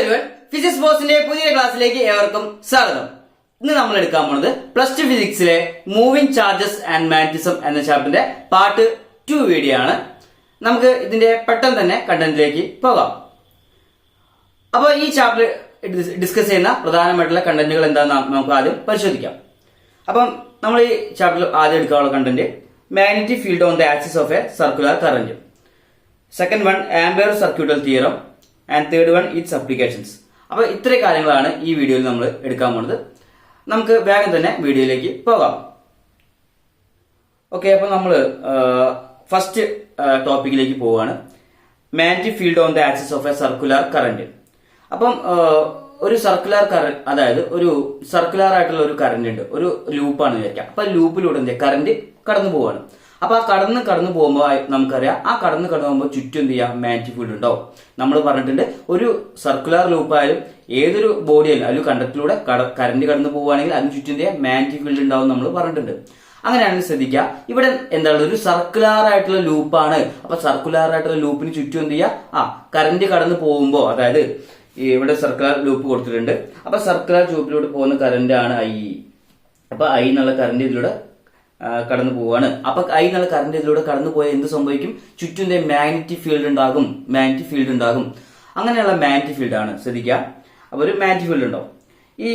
Everyone, physics ബോസിന്റെ പുതിയ ക്ലാസ്സിലേക്ക് ഏവർക്കും സ്വാഗതം. ഇന്ന് നമ്മൾ എടുക്കാൻ പോകുന്നത് പ്ലസ് ടു ഫിസിക്സിലെ മൂവിംഗ് ചാർജസ് ആൻഡ് മാഗ്നറ്റിസം എന്ന ചാപ്റ്ററിന്റെ പാർട്ട് 2 വീഡിയോ ആണ്. നമുക്ക് ഇതിന്റെ പെട്ടെന്ന് തന്നെ കണ്ടന്റിലേക്ക് പോകാം. അപ്പോൾ ഈ ചാപ്റ്റർ ഡിസ്കസ് ചെയ്യുന്ന പ്രധാനമായിട്ടുള്ള കണ്ടന്റുകൾ എന്താണെന്ന് നമുക്ക് ആദ്യം പരിശോധിക്കാം. അപ്പം നമ്മൾ ഈ ചാപ്റ്ററിൽ ആദ്യം എടുക്കാനുള്ള content magnetic field on the axis of A circular current, second one ampere circuital theorem, and third one it's applications. അപ്പൊ ഇത്രയും കാര്യങ്ങളാണ് ഈ വീഡിയോയിൽ നമ്മൾ എടുക്കാൻ പോകുന്നത്. നമുക്ക് വേഗം തന്നെ വീഡിയോയിലേക്ക് പോകാം. ഓക്കെ, അപ്പൊ നമ്മൾ ഫസ്റ്റ് ടോപ്പിക്കിലേക്ക് പോവുകയാണ്. Magnetic field on the axis of A circular current. അപ്പം ഒരു സർക്കുലർ കറന്റ്, അതായത് ഒരു സർക്കുലർ ആയിട്ടുള്ള ഒരു കറന്റ് ഉണ്ട്, ഒരു ലൂപ്പാണ് വിചാരിക്കാം. അപ്പൊ ലൂപ്പിലൂടെ കറന്റ് കടന്നു പോവാണ്. അപ്പൊ ആ കടന്നു പോകുമ്പോൾ നമുക്കറിയാം, ആ കടന്നു പോകുമ്പോൾ ചുറ്റും എന്ത് ചെയ്യാം, മാഗ്നറ്റിക് ഫീൽഡ് ഉണ്ടാവും. നമ്മൾ പറഞ്ഞിട്ടുണ്ട്, ഒരു സർക്കുലർ ലൂപ്പായാലും ഏതൊരു ബോഡിയായാലും അതിൽ കണ്ടക്ടറിലൂടെ കറന്റ് കടന്നു പോവുകയാണെങ്കിൽ അതിന് ചുറ്റും എന്ത് ചെയ്യാം, മാഗ്നറ്റിക് ഫീൽഡ് ഉണ്ടാവും നമ്മൾ പറഞ്ഞിട്ടുണ്ട്. അങ്ങനെയാണെങ്കിൽ ശ്രദ്ധിക്കുക, ഇവിടെ എന്താണ്, ഒരു സർക്കുലർ ആയിട്ടുള്ള ലൂപ്പാണ്. അപ്പൊ സർക്കുലർ ആയിട്ടുള്ള ലൂപ്പിന് ചുറ്റും എന്ത് ചെയ്യുക, കറന്റ് കടന്നു പോകുമ്പോൾ, അതായത് ഇവിടെ സർക്കുലർ ലൂപ്പ് കൊടുത്തിട്ടുണ്ട്. അപ്പൊ സർക്കുലർ ലൂപ്പിലൂടെ പോകുന്ന കറന്റ് ആണ് ഐ. അപ്പൊ ഐ എന്നുള്ള കറന്റ് ഇതിലൂടെ കടന്നു പോവാണ്. അപ്പൊ ഐ എന്നുള്ള കറന്റ് ഇതിലൂടെ കടന്നു പോയാൽ എന്ത് സംഭവിക്കും, ചുറ്റും മാഗ്നറ്റിക് ഫീൽഡ് ഉണ്ടാകും. അങ്ങനെയുള്ള മാഗ്നറ്റിക് ഫീൽഡ് ആണ്, ശ്രദ്ധിക്കുക. അപ്പൊ ഒരു മാഗ്നറ്റിക് ഫീൽഡ് ഉണ്ടാവും. ഈ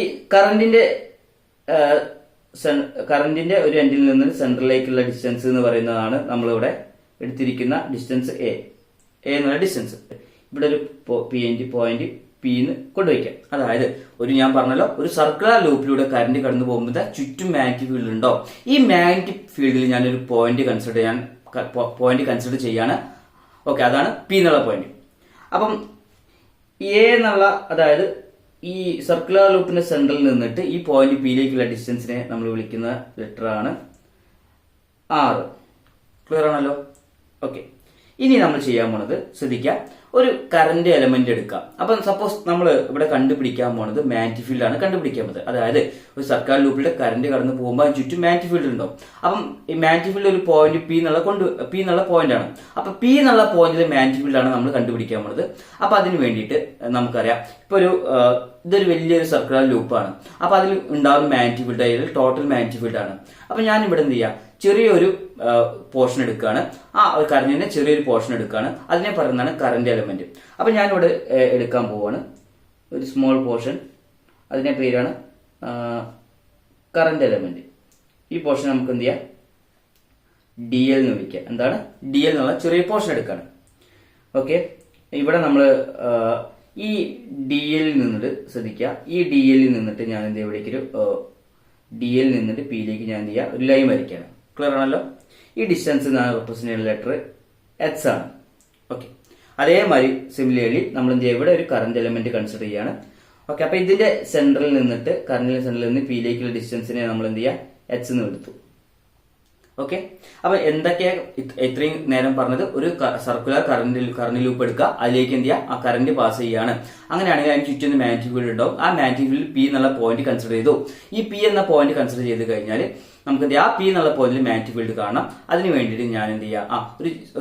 കറന്റിന്റെ ഒരു എൻഡിൽ നിന്ന് സെന്ററിലേക്കുള്ള ഡിസ്റ്റൻസ് എന്ന് പറയുന്നതാണ് നമ്മളിവിടെ എടുത്തിരിക്കുന്ന ഡിസ്റ്റൻസ് എ എന്നുള്ള ഡിസ്റ്റൻസ്. ഇവിടെ ഒരു പോയിന്റ് പിന്ന് കൊണ്ടുവയ്ക്കാം. അതായത് ഞാൻ പറഞ്ഞല്ലോ, ഒരു സർക്കുലർ ലൂപ്പിലൂടെ കറന്റ് കടന്നു പോകുമ്പോൾ ചുറ്റും മാഗ്നറ്റിക് ഫീൽഡ് ഉണ്ടോ. ഈ മാഗ്നറ്റിക് ഫീൽഡിൽ ഞാനൊരു പോയിന്റ് കൺസിഡർ ചെയ്യാണ്. ഓക്കെ, അതാണ് പി എന്നുള്ള പോയിന്റ്. അപ്പം എ എന്നുള്ള, അതായത് ഈ സർക്കുലർ ലൂപ്പിന്റെ സെന്ററിൽ നിന്നിട്ട് ഈ പോയിന്റ് പിയിലേക്കുള്ള ഡിസ്റ്റൻസിനെ നമ്മൾ വിളിക്കുന്ന ലെറ്റർ ആണ് ആർ. ക്ലിയർ ആണല്ലോ? ഓക്കെ, ഇനി നമ്മൾ ചെയ്യാൻ പോണത്, ശ്രദ്ധിക്കുക, ഒരു കറന്റ് എലമെന്റ് എടുക്കാം. അപ്പം സപ്പോസ് നമ്മൾ ഇവിടെ കണ്ടുപിടിക്കാൻ പോണത് മാഗ്നറ്റിക് ഫീൽഡ് ആണ് കണ്ടുപിടിക്കാൻ പോകുന്നത്. അതായത് ഒരു സർക്കുലർ ലൂപ്പിലെ കറന്റ് കടന്നു പോകുമ്പോൾ ചുറ്റും മാഗ്നറ്റിക് ഫീൽഡ് ഉണ്ടാവും. അപ്പം ഈ മാഗ്നറ്റിക് ഫീൽഡ് ഒരു പോയിന്റ് പി എന്നുള്ള പോയിന്റ് ആണ്. അപ്പൊ പി എന്നുള്ള പോയിന്റിലെ മാഗ്നറ്റിക് ഫീൽഡ് ആണ് നമ്മൾ കണ്ടുപിടിക്കാൻ പോണത്. അപ്പൊ അതിന് വേണ്ടിയിട്ട് നമുക്കറിയാം, ഇപ്പൊ ഇതൊരു വലിയൊരു സർക്കുലർ ലൂപ്പാണ്. അപ്പൊ അതിൽ ഉണ്ടാകുന്ന മാഗ്നറ്റിക് ഫീൽഡ് അതിൽ ടോട്ടൽ മാഗ്നറ്റിക് ഫീൽഡ് ആണ്. അപ്പൊ ഞാൻ ഇവിടെ എന്ത് ചെയ്യാം, ചെറിയൊരു പോർഷൻ എടുക്കുകയാണ്. ഒരു കറന്റിന്റെ ചെറിയൊരു പോർഷൻ എടുക്കുകയാണ്. അതിനെ പറയുന്നതാണ് കറന്റ് എലമെന്റ്. അപ്പൊ ഞാനിവിടെ എടുക്കാൻ പോവാണ് ഒരു സ്മോൾ പോർഷൻ. അതിന്റെ പേരാണ് കറന്റ് എലമെന്റ്. ഈ പോർഷൻ നമുക്ക് എന്ത് ചെയ്യാം, ഡി എൽ എന്ന് വിളിക്കാം. എന്താണ് ഡി എൽ എന്നുള്ള ചെറിയ പോർഷൻ എടുക്കുകയാണ്. ഓക്കെ, ഇവിടെ നമ്മൾ ഈ ഡി എല്ലിൽ നിന്നിട്ട് ശ്രദ്ധിക്കുക, ഈ ഡി എല്ലിൽ നിന്നിട്ട് ഞാൻ എന്ത് ചെയ്യാം, ഇവിടേക്കൊരു ഡി എൽ നിന്നിട്ട് പിയിലേക്ക് ഞാൻ എന്ത് ചെയ്യാം, ഒരു ലൈൻ വരയ്ക്കാണ്. ക്ലിയർ ആണല്ലോ? ഈ ഡിസ്റ്റൻസ് റെപ്രസെന്റ് ചെയ്യുന്ന ലെറ്റർ എച്ച് ആണ്. ഓക്കെ, അതേമാതിരി സിമിലർലി നമ്മൾ എന്ത് ചെയ്യുക, ഇവിടെ ഒരു കറന്റ് എലമെന്റ് കൺസിഡർ ചെയ്യാണ്. ഓക്കെ, അപ്പൊ ഇതിന്റെ സെന്ററിൽ നിന്നിട്ട് കറന്റിന്റെ സെന്ററിൽ നിന്ന് പിയിലേക്കുള്ള ഡിസ്റ്റൻസിനെ നമ്മൾ എന്ത് ചെയ്യുക, എച്ച് എന്ന് എടുത്തു. ഓക്കെ, അപ്പൊ എന്തൊക്കെയാ ഇത്രയും നേരം പറഞ്ഞത്, ഒരു സർക്കുലർ കറന്റ് ലൂപ്പ് എടുക്കുക, അതിലേക്ക് എന്ത് ചെയ്യുക, ആ കറന്റ് പാസ് ചെയ്യാണ്. അങ്ങനെയാണെങ്കിൽ അതിന് ചുറ്റും മാഗ്നറ്റിക് ഫീൽഡ് ഉണ്ടാവും. ആ മാഗ്നറ്റിക് ഫീൽഡ് പി എന്നുള്ള പോയിന്റ് കൺസിഡർ ചെയ്തു. ഈ പി എന്ന പോയിന്റ് കൺസിഡർ ചെയ്ത് കഴിഞ്ഞാൽ നമുക്ക് എന്ത് ചെയ്യാം, ആ പി എന്നുള്ള പോയിന്റിൽ മാഗ്നറ്റിക് ഫീൽഡ് കാണാം. അതിന് വേണ്ടിയിട്ട് ഞാൻ എന്ത് ചെയ്യാം,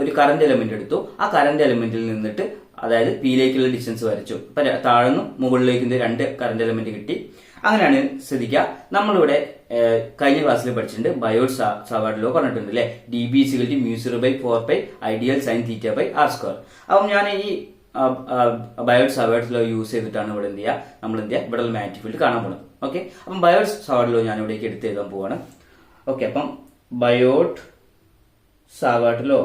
ഒരു കറന്റ് എലമെന്റ് എടുത്തു. ആ കറന്റ് എലമെന്റിൽ നിന്നിട്ട്, അതായത് പിയിലേക്കുള്ള ഡിസ്റ്റൻസ് വരച്ചു. അപ്പൊ താഴ്ന്നു മുകളിലേക്ക് രണ്ട് കറന്റ് എലമെന്റ് കിട്ടി. അങ്ങനെയാണ്, ശ്രദ്ധിക്കുക, നമ്മളിവിടെ കഴിഞ്ഞ ക്ലാസ്സിൽ പഠിച്ചിട്ടുണ്ട്, ബയോട്ട് സാവാർട്ട് ലോ പറഞ്ഞിട്ടുണ്ട് അല്ലെ, D B = μ0/4π ideal sign θ/r². അപ്പം ഞാൻ ഈ ബയോട്ട് സാവാർട്ട് ലോ യൂസ് ചെയ്തിട്ടാണ് ഇവിടെ എന്ത് ചെയ്യുക, നമ്മൾ എന്ത് ചെയ്യുക, ഇവിടെ മാഗ്നറ്റിക് ഫീൽഡ് കാണാൻ പോകുന്നത്. ഓക്കെ, അപ്പം ബയോട്ട് സാവാർട്ട് ലോ ഞാൻ ഇവിടേക്ക് എടുത്ത് എഴുതാൻ പോവാണ്. ഓക്കെ, അപ്പം Biot Savart law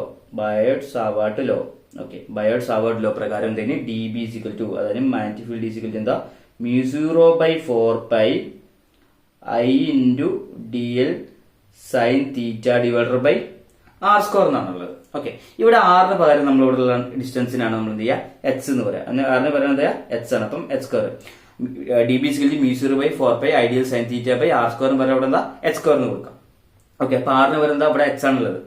okay, Biot Savart law പ്രകാരം എന്തെങ്കിലും ഡി ബി = അതായത് മാഗ്നറ്റിക് ഫീൽഡ് എന്താ, μ0/4π I × dl sin θ/r² എന്നാണുള്ളത്. Okay, ഇവിടെ ആറിന് പകരം നമ്മളിവിടെയുള്ള ഡിസ്റ്റൻസിനാണ് നമ്മൾ എന്ത് ചെയ്യുക, എച്ച് എന്ന് പറയാം. ആറിന് പകരം എന്താ, എച്ച് ആണ്. അപ്പം h², D B = μ0/4π ideal sign θ/r² പകരം ഇവിടെ എന്താ, h² എന്ന് കൊടുക്കാം. ഓക്കെ, അപ്പൊ ആറിന് പകരം എന്താ, ഇവിടെ എച്ച് ആണുള്ളത്.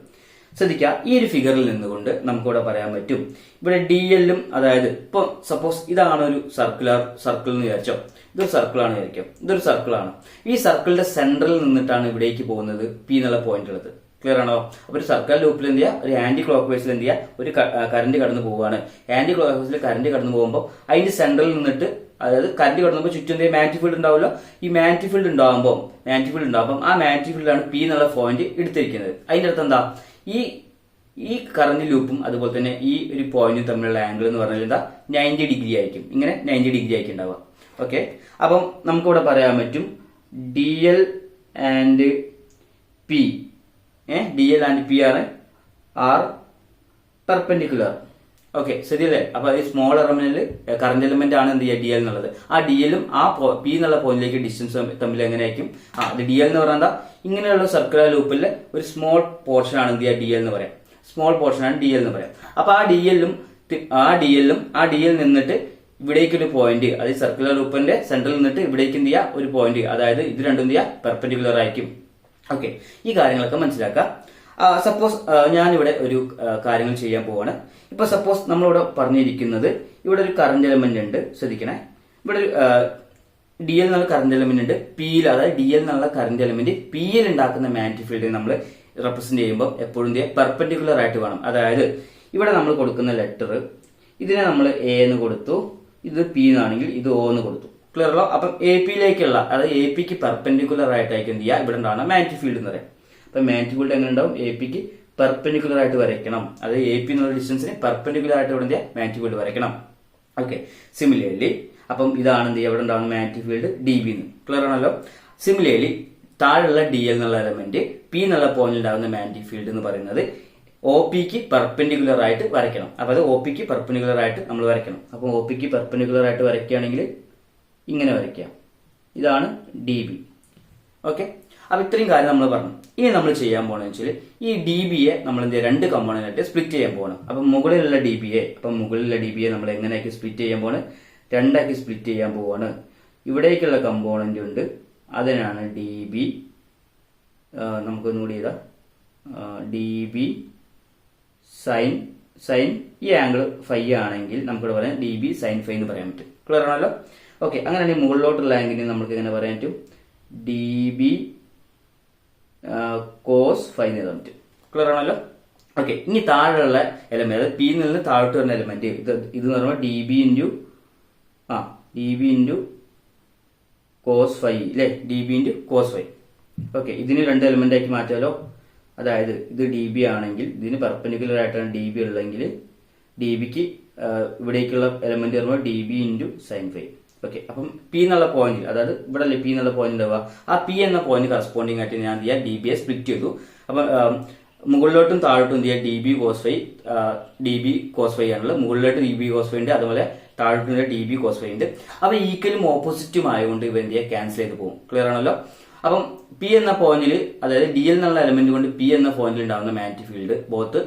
ശ്രദ്ധിക്കുക, ഈ ഒരു ഫിഗറിൽ നിന്നുകൊണ്ട് നമുക്കിവിടെ പറയാൻ പറ്റും, ഇവിടെ ഡി എല്ലും, അതായത് ഇപ്പൊ സപ്പോസ് ഇതാണ് ഒരു സർക്കിൾ എന്ന് വിചാരിച്ചോ, ഇതൊരു സർക്കിളാണ് വിചാരിക്കും, ഇതൊരു സർക്കിളാണ്. ഈ സർക്കിളിന്റെ സെന്ററിൽ നിന്നിട്ടാണ് ഇവിടേക്ക് പോകുന്നത് പി എന്നുള്ള പോയിന്റ് ഉള്ളത്. ക്ലിയർ ആണോ? അപ്പൊ ഒരു സർക്കിൾ ലൂപ്പിൽ എന്ത് ചെയ്യുക, ഒരു ആന്റി ക്ലോക്ക് വൈസിൽ എന്ത് ചെയ്യുക, ഒരു കറന്റ് കടന്നു പോവുകയാണ്. ആന്റി ക്ലോക്ക് വൈസിൽ കറന്റ് കടന്നു പോകുമ്പോൾ അതിന്റെ സെന്ററിൽ നിന്നിട്ട്, അതായത് കറന്റ് കടന്നുമ്പോൾ ചുറ്റും എന്തെങ്കിലും മാഗ്നറ്റിക് ഫീൽഡ് ഉണ്ടാവുമല്ലോ. ഈ മാഗ്നറ്റിക് ഫീൽഡ് ഉണ്ടാകുമ്പോൾ ആ മാഗ്നറ്റിക് ഫീൽഡിലാണ് പി എന്നുള്ള പോയിന്റ് എടുത്തിരിക്കുന്നത്. അതിന്റെ അർത്ഥം എന്താ, ഈ കറന്റ് ലൂപ്പും അതുപോലെ തന്നെ ഈ ഒരു പോയിന്റും തമ്മിലുള്ള ആംഗിൾ എന്ന് പറഞ്ഞാൽ എന്താ, 90 ഡിഗ്രി ആയിരിക്കും. ഇങ്ങനെ 90 ഡിഗ്രി ആയിരിക്കും ഉണ്ടാവുക. ഓക്കെ, അപ്പം നമുക്കിവിടെ പറയാൻ പറ്റും DL and P, DL and P are perpendicular. Okay, ശരിയല്ലേ? അപ്പൊ ഈ സ്മോൾ എലമെന്റിൽ കറന്റ് എലമെന്റ് ആണ് എന്ത് ചെയ്യുക, DL എന്നുള്ളത്. ആ DL-ഉം ആ P എന്നുള്ള പോയിന്റിലേക്ക് ഡിസ്റ്റൻസ് തമ്മിൽ എങ്ങനെയായിരിക്കും, അത് DL എന്ന് പറഞ്ഞാൽ ഇങ്ങനെയുള്ള സർക്കുലർ ലൂപ്പിലെ ഒരു സ്മോൾ പോർഷൻ ആണ് എന്ത് ചെയ്യുക, DL എന്ന് പറയാം. സ്മോൾ പോർഷൻ ആണ് DL എന്ന് പറയാം. അപ്പൊ ആ DL നിന്നിട്ട് ഇവിടേക്ക് ഒരു പോയിന്റ്, അതായത് സർക്കുലർ ലൂപ്പിന്റെ സെന്ററിൽ നിന്നിട്ട് ഇവിടേക്ക് എന്ത് ചെയ്യുക, ഒരു പോയിന്റ്, അതായത് ഇത് രണ്ടും എന്ത് ചെയ്യുക, പെർപെൻഡിക്കുലർ ആയിരിക്കും. ഓക്കെ, ഈ കാര്യങ്ങളൊക്കെ മനസ്സിലാക്കുക. സപ്പോസ് ഞാനിവിടെ ഒരു കാര്യങ്ങൾ ചെയ്യാൻ പോവാണ്. ഇപ്പൊ സപ്പോസ് നമ്മളിവിടെ പറഞ്ഞിരിക്കുന്നത് ഇവിടെ ഒരു കറന്റ് എലമെന്റ് ഉണ്ട്. ശ്രദ്ധിക്കണേ, ഇവിടെ ഒരു DL എന്നുള്ള കറന്റ് എലമെന്റ് ഉണ്ട്. പിയിൽ, അതായത് DL എന്നുള്ള കറന്റ് എലമെന്റ് പിയിൽ ഉണ്ടാക്കുന്ന മാഗ്നറ്റിക് ഫീൽഡിനെ നമ്മൾ റെപ്രസെന്റ് ചെയ്യുമ്പോൾ എപ്പോഴും പെർപെൻഡിക്കുലർ ആയിട്ട് വേണം. അതായത് ഇവിടെ നമ്മൾ കൊടുക്കുന്ന ലെറ്റർ, ഇതിനെ നമ്മൾ A എന്ന് കൊടുത്തു, ഇത് P എന്നാണെങ്കിൽ ഇത് O എന്ന് കൊടുത്തു. ക്ലിയർ ആണോ? അപ്പം AP-ലേക്കുള്ള, അതായത് AP-ക്ക് പെർപെൻഡിക്കുലർ ആയിട്ടായിരിക്കും എന്ത് ചെയ്യുക, ഇവിടെ ഉണ്ടാകുന്ന മാഗ്നറ്റിക് ഫീൽഡ് എന്ന് പറയാം. അപ്പൊ മാഗ്നറ്റിക് ഫീൽഡ് എങ്ങനെ ഉണ്ടാവും, AP-ക്ക് പെർപെൻഡിക്കുലർ ആയിട്ട് വരയ്ക്കണം. അതായത് AP എന്നുള്ള ഡിസ്റ്റൻസിന് പെർപെൻഡിക്കുലർ ആയിട്ട് ഇവിടെ മാഗ്നറ്റിക് ഫീൽഡ് വരയ്ക്കണം. ഓക്കെ, സിമിലർലി അപ്പം ഇതാണ് എന്ത് ചെയ്യുക, ഇവിടെ ഉണ്ടാകുന്ന മാഗ്നറ്റിക് ഫീൽഡ് DB എന്ന്. ക്ലിയർ ആണല്ലോ? സിമിലർലി താഴെയുള്ള DL എന്നുള്ള എലമെന്റ് P എന്നുള്ള പോയിന്റിൽ ഉണ്ടാകുന്ന മാഗ്നറ്റിക് ഫീൽഡ് എന്ന് പറയുന്നത് OP-ക്ക് പെർപെൻഡിക്കുലർ ആയിട്ട് വരയ്ക്കണം. അപ്പൊ അത് OP-ക്ക് പെർപെൻഡിക്കുലർ ആയിട്ട് നമ്മൾ വരയ്ക്കണം. അപ്പൊ OP-ക്ക് പെർപെൻഡിക്കുലർ ആയിട്ട് വരയ്ക്കുകയാണെങ്കിൽ ഇങ്ങനെ വരയ്ക്കാം. ഇതാണ് DB. ഓക്കെ, അപ്പൊ ഇത്രയും കാര്യം നമ്മൾ പറഞ്ഞു. ഇനി നമ്മൾ ചെയ്യാൻ പോകണമെന്ന് വെച്ചാൽ ഈ DB-യെ നമ്മൾ എന്ത് ചെയ്യുക, രണ്ട് കമ്പോണന്റ് ആയിട്ട് സ്പ്ലിറ്റ് ചെയ്യാൻ പോകണം. അപ്പൊ മുകളിലുള്ള DB-യെ നമ്മൾ എങ്ങനെയാക്കി സ്പ്ലിറ്റ് ചെയ്യാൻ പോകണം, രണ്ടാക്കി സ്പ്ലിറ്റ് ചെയ്യാൻ പോവാണ്. ഇവിടേക്കുള്ള കമ്പോണന്റ് ഉണ്ട്, അതിനാണ് DB. നമുക്കൊന്നുകൂടി ചെയ്താൽ DB സൈൻ ഈ ആംഗിൾ ഫൈ ആണെങ്കിൽ നമുക്കിവിടെ പറയാം DB സൈൻ ഫൈ എന്ന് പറയാൻ പറ്റും. ക്ലിയർ ആണല്ലോ? ഓക്കെ, അങ്ങനെയാണെങ്കിൽ മുകളിലോട്ടുള്ള ആംഗിളിന് നമുക്ക് എങ്ങനെ പറയാൻ പറ്റും, DB കോസ് ഫൈ എന്ന് എഴുതാൻ പറ്റും. ക്ലിയർ ആണല്ലോ? ഓക്കെ, ഇനി താഴെയുള്ള എലമെന്റ്, അതായത് P നിന്ന് താഴോട്ട് വരുന്ന എലമെന്റ് ഇത് എന്ന് പറയുമ്പോൾ DB ഇൻറ്റു കോസ് ഫൈ അല്ലേ, DB into cos phi. Okay, ഇതിന് രണ്ട് എലമെന്റ് ആക്കി മാറ്റാലോ. അതായത് ഇത് DB ആണെങ്കിൽ ഇതിന് പെർപെൻഡിക്കുലർ ആയിട്ടാണ് DB ഉള്ളതെങ്കിൽ DB-ക്ക് ഇവിടേക്കുള്ള എലമെന്റ് പറയുമ്പോൾ DB into sine phi. Okay, അപ്പം P എന്നുള്ള പോയിന്റ്, അതായത് ഇവിടെ അല്ലേ P എന്നുള്ള പോയിന്റ് ഉണ്ടാവുക, ആ P എന്ന പോയിന്റ് കറസ്പോണ്ടിങ് ആയിട്ട് ഞാൻ എന്ത് ചെയ്യുക, DB-യെ സ്പ്ലിറ്റ് ചെയ്തു. അപ്പം മുകളിലോട്ടും താഴോട്ടും എന്ത് ചെയ്യുക, DB കോസ് ഫൈ ആണുള്ളത്. മുകളിലോട്ട് DB കോസ് ഫൈ ഉണ്ട്, അതുപോലെ താഴോട്ട് DB കോസ് ഫൈ ഉണ്ട്. അപ്പൊ ഈക്വലും ഓപ്പോസിറ്റും ആയതുകൊണ്ട് ഇവ എന്ത് ചെയ്യുക, ക്യാൻസൽ ചെയ്ത് പോകും. ക്ലിയർ ആണല്ലോ? അപ്പം P എന്ന പോയിന്റിൽ, അതായത് DL എന്നുള്ള എലമെന്റ് കൊണ്ട് P എന്ന പോയിന്റിൽ ഉണ്ടാകുന്ന മാഗ്നറ്റിക് ഫീൽഡ്, ബോത്ത്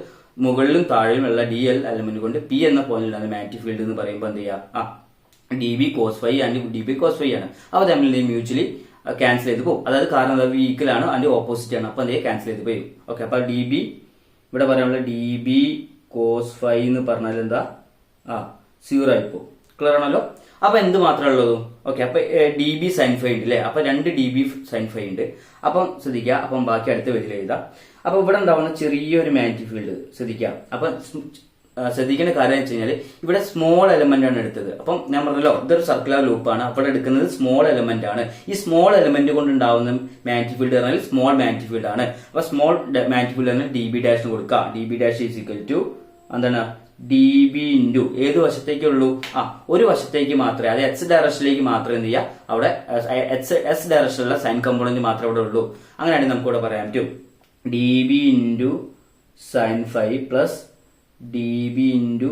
മുകളിലും താഴെയും ഉള്ള DL എലമെന്റ് കൊണ്ട് P എന്ന പോയിന്റിൽ ഉണ്ടാകുന്ന മാഗ്നറ്റിക് ഫീൽഡ് എന്ന് പറയുമ്പോൾ എന്ത് ചെയ്യുക, DB cos phi and DB cos phi ആണ്. അവ തമ്മിൽ മ്യൂച്വലി ക്യാൻസൽ ചെയ്ത് പോകും. അതായത് കാരണം അത് ഈക്വൽ ആണ്, അതിന്റെ ഓപ്പോസിറ്റ് ആണ്. അപ്പൊ എന്ത് ക്യാൻസൽ ചെയ്ത് പോയി. ഓക്കെ, അപ്പൊ DB ഇവിടെ പറയാനുള്ള DB കോസ് ഫൈ എന്ന് പറഞ്ഞാൽ എന്താ, 0 ആയിപ്പോ. ക്ലിയർ ആണല്ലോ? അപ്പൊ എന്ത് മാത്രമേ ഉള്ളൂ. ഓക്കെ, അപ്പൊ DB സൈൻ ഫൈ ഉണ്ട് അല്ലെ, അപ്പൊ 2 DB സൈൻ ഫൈ ഉണ്ട്. അപ്പം ശ്രദ്ധിക്കുക, അപ്പം ബാക്കി അടുത്ത വരിയിൽ എഴുതാം. അപ്പൊ ഇവിടെ ഉണ്ടാവുന്ന ചെറിയൊരു മാഗ്നറ്റിക് ഫീൽഡ് ശ്രദ്ധിക്കുക. അപ്പൊ ശ്രദ്ധിക്കേണ്ട കാര്യം വെച്ച് കഴിഞ്ഞാൽ ഇവിടെ സ്മോൾ എലമെന്റ് ആണ് എടുത്തത്. അപ്പം ഞാൻ പറഞ്ഞല്ലോ ഇതൊരു സർക്കുലർ ലൂപ്പാണ്. അപ്പോൾ എടുക്കുന്നത് സ്മോൾ എലമെന്റ് ആണ്. ഈ സ്മോൾ എലമെന്റ് കൊണ്ട് ഉണ്ടാവുന്ന മാഗ്നറ്റിക് ഫീൽഡ് പറഞ്ഞാൽ സ്മോൾ മാഗ്നറ്റിക് ഫീൽഡ് ആണ്. അപ്പൊ സ്മോൾ മാഗ്നറ്റിക് ഫീൽഡ് ആണ് DB ഡാഷ് കൊടുക്കുക. DB dash is equal to എന്താണ്, DB ഇൻറ്റു ഏത് വശത്തേക്കേ ഉള്ളൂ, ഒരു വശത്തേക്ക് മാത്രമേ, അത് X ഡയറക്ഷനിലേക്ക് മാത്രമേ എന്ത് ചെയ്യുക, അവിടെ S ഡയറക്ഷനിലുള്ള സൈൻ കമ്പോണന്റ് മാത്രമേ ഇവിടെ ഉള്ളൂ. അങ്ങനെയാണെങ്കിൽ നമുക്ക് ഇവിടെ പറയാൻ പറ്റും DB into sine phi plus DB into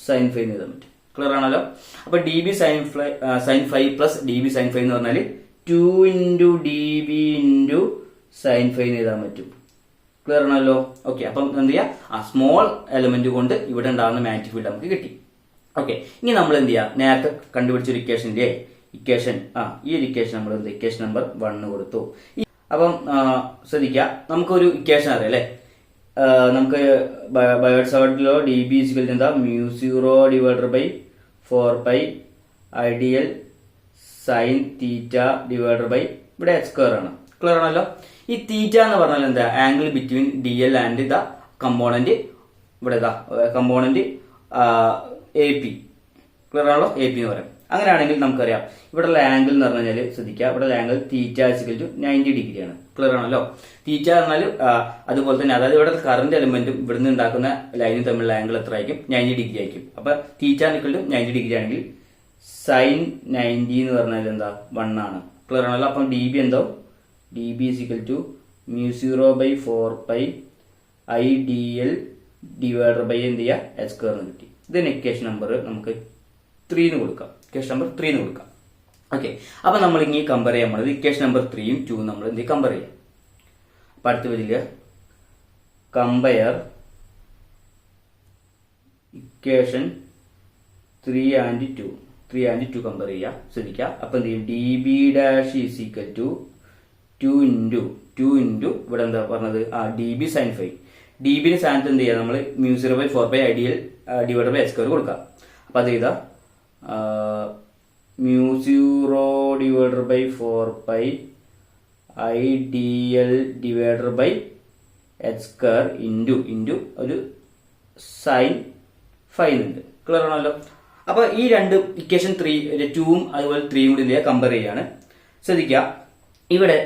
sine phi എന്ന് എഴുതാൻ പറ്റും. ക്ലിയർ ആണല്ലോ? അപ്പൊ DB sine phi plus DB sine phi എന്ന് പറഞ്ഞാൽ 2 into DB into sine phi എന്ന് എഴുതാൻ പറ്റും. ക്ലിയർ ആണല്ലോ? ഓക്കെ, അപ്പം എന്ത് ചെയ്യാം, സ്മോൾ എലമെന്റ് കൊണ്ട് ഇവിടെ ഉണ്ടാകുന്ന മാഗ്നറ്റിക് ഫീൽഡ് നമുക്ക് കിട്ടി. ഓക്കെ, ഇനി നമ്മൾ എന്ത് ചെയ്യാം, നേരത്തെ കണ്ടുപിടിച്ച ഒരു ഇക്വേഷൻ ഈ ഒരു ഇക്വേഷൻ നമ്മൾ ഇക്വേഷൻ നമ്പർ 1 കൊടുത്തു. അപ്പം ശ്രദ്ധിക്കുക, നമുക്കൊരു ഇക്വേഷൻ അറിയാം അല്ലെ, നമുക്ക് ബയോസാവർട്ടിലോ DB ഈക്വൽ ടു എന്താ, μ0 divided by 4π I DL sine theta divided by ഇവിടെ h² ആണ്. ക്ലിയർ ആണല്ലോ? ഈ തീറ്റ എന്ന് പറഞ്ഞാൽ എന്താ, angle between D L and the component, ഇവിടെ ഇതാ കമ്പോണന്റ് എ പി, ക്ലിയർ ആണല്ലോ, എ പി എന്ന് പറയാം. അങ്ങനെയാണെങ്കിൽ നമുക്കറിയാം ഇവിടെയുള്ള ആംഗിൾ എന്ന് പറഞ്ഞു കഴിഞ്ഞാൽ ശ്രദ്ധിക്കുക, ഇവിടെ ആംഗിൾ തീറ്റ = 90 ഡിഗ്രിയാണ്. ക്ലിയർ ആണല്ലോ. തീറ്റ എന്നാൽ അതുപോലെ തന്നെ, അതായത് ഇവിടെ കറന്റ് എലിമെന്റും ഇവിടുന്ന് ഉണ്ടാക്കുന്ന ലൈനും തമ്മിലുള്ള ആംഗിൾ എത്ര ആയിരിക്കും, 90 ഡിഗ്രി ആയിരിക്കും. അപ്പൊ തീറ്റ = 90 ഡിഗ്രി ആണെങ്കിൽ സൈൻ 90 എന്ന് പറഞ്ഞാൽ എന്താ, 1 ആണ്. ക്ലിയർ ആണല്ലോ. അപ്പം ഡി ബി എന്തോ, D B = μ0/4π IDL divided by എന്ത് ചെയ്യുക, h² എന്ന് കിട്ടി. ഇതിന് ഇക്വേഷൻ നമ്പർ നമുക്ക് 3 എന്ന് കൊടുക്കാം. ഇക്വേഷൻ നമ്പർ 3 എന്ന് കൊടുക്കാം. ഓക്കെ. അപ്പൊ നമ്മൾ ഇങ്ങനെ കമ്പയർ ചെയ്യാൻ പോണത് ഇക്വേഷൻ നമ്പർ 3ഉം 2ഉം നമ്മൾ എന്ത് കമ്പയർ ചെയ്യാം. അപ്പൊ അടുത്ത വരില്ല, കമ്പയർ ഇക്വേഷൻ 3 and 2 കമ്പയർ ചെയ്യാം. ശ്രദ്ധിക്കുക. അപ്പൊ എന്ത് ചെയ്യും, ഡി ബി ഡാഷ് = 2 ഇൻറ്റു ഇവിടെ എന്താ പറഞ്ഞത്, D B sine phi. D ബിന്റെ സ്ഥാനത്ത് എന്ത് ചെയ്യാം, നമ്മൾ μ0/4π IDL ഡിവൈഡഡ് ബൈ h² കൊടുക്കാം. അപ്പൊ അത് ചെയ്താ μ0/4π IDL divided by h² into ഒരു സൈൻ ഫൈൻ ഉണ്ട്. ക്ലിയർ ആണല്ലോ. അപ്പൊ ഈ രണ്ട് ഇക്വേഷൻ 2ഉം അതുപോലെ 3ഉം കൂടി കമ്പയർ ചെയ്യാണ്. ശ്രദ്ധിക്കുക, ഇവിടെ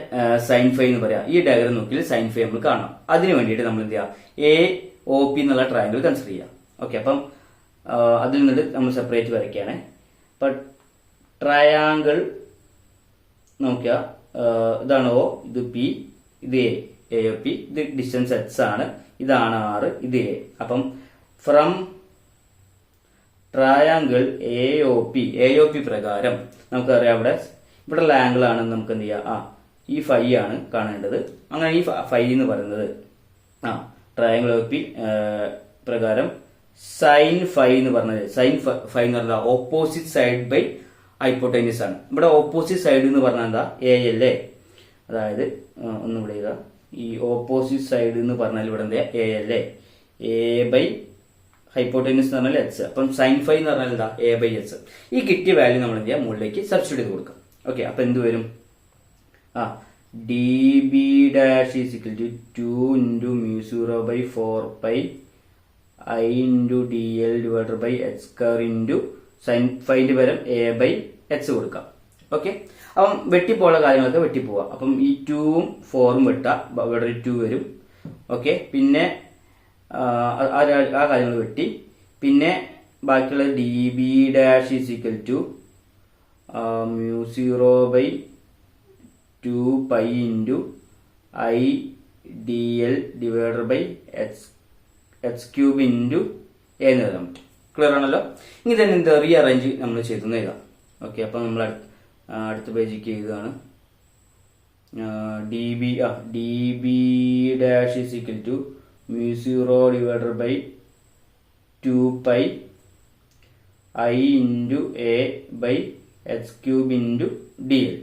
സൈൻ ഫൈ എന്ന് പറയാം. ഈ ഡയഗ്രം നോക്കിയാൽ സൈൻ ഫൈ നമ്മൾ കാണണം. അതിന് വേണ്ടിയിട്ട് നമ്മൾ എന്ത് ചെയ്യുക, AOP എന്നുള്ള ട്രയാങ്കിൾ കൺസിഡർ ചെയ്യാം. ഓക്കെ. അപ്പം അതിൽ നിന്നിട്ട് നമ്മൾ സെപ്പറേറ്റ് വരയ്ക്കുകയാണ്. അപ്പൊ ട്രയാങ്കിൾ നോക്കിയ ഇതാണ് O, ഇത് P, ഇത് A, AOP. ഇത് ഡിസ്റ്റൻസ് h ആണ്, ഇതാണ് R, ഇത് A. അപ്പം ഫ്രം ട്രയാങ്കിൾ AOP പ്രകാരം നമുക്കറിയാം ഇവിടെയുള്ള ആംഗിൾ ആണെന്ന് നമുക്ക് എന്ത് ചെയ്യാം, ഈ ഫൈ ആണ് കാണേണ്ടത്. അങ്ങനെ ഈ ഫൈ എന്ന് പറയുന്നത് ട്രയാങ്കിൾ OP പ്രകാരം സൈൻ ഫൈ എന്ന് പറഞ്ഞത്, സൈൻ ഫൈ എന്ന് പറഞ്ഞാൽ ഓപ്പോസിറ്റ് സൈഡ് ബൈ ഹൈപ്പോട്ടൈനസ് ആണ്. ഇവിടെ ഓപ്പോസിറ്റ് സൈഡ് എന്ന് പറഞ്ഞാൽ എന്താ, AL. അതായത് ഒന്നും ഇവിടെ ചെയ്താ, ഈ ഓപ്പോസിറ്റ് സൈഡ് എന്ന് പറഞ്ഞാൽ ഇവിടെ എന്താ, AL, A ബൈ ഹൈപ്പോട്ടൈനസ് എന്ന് പറഞ്ഞാൽ h. അപ്പം സൈൻ ഫൈ എന്ന് പറഞ്ഞാൽ എന്താ, A/h. ഈ കിട്ടിയ വാല്യൂ നമ്മൾ എന്ത് ചെയ്യാം, മുകളിലേക്ക് സബ്സ്റ്റിറ്റ്യൂട്ട് ചെയ്ത് കൊടുക്കാം. ഓക്കെ. അപ്പൊ എന്ത് വരും, D B dash = 2 into μ0/4π I into DL divided by h² into sine ഫൈൻ്റെ പകരം A/h കൊടുക്കാം. ഓക്കെ. അപ്പം വെട്ടിപ്പോയുള്ള കാര്യങ്ങളൊക്കെ വെട്ടിപ്പോവാം. അപ്പം ഈ 2ഉം 4ഉം വെട്ടാം, ഇവിടെ ഒരു 2 വരും. ഓക്കെ. പിന്നെ ആ കാര്യങ്ങൾ വെട്ടി. പിന്നെ ബാക്കിയുള്ള D B dash = μ0/2π into IDL divided by h³ into A എന്ന് എഴുതാൻ പറ്റും. ക്ലിയർ ആണല്ലോ. ഇനി തന്നെ എന്താ റീഅറേഞ്ച് നമ്മൾ ചെയ്തെന്ന് എഴുതാം. ഓക്കെ. അപ്പം നമ്മൾ അടുത്ത പേജിക്ക് എഴുതുകയാണ്. D B dash = μ0 divided by 2π I into A by h³ into DL.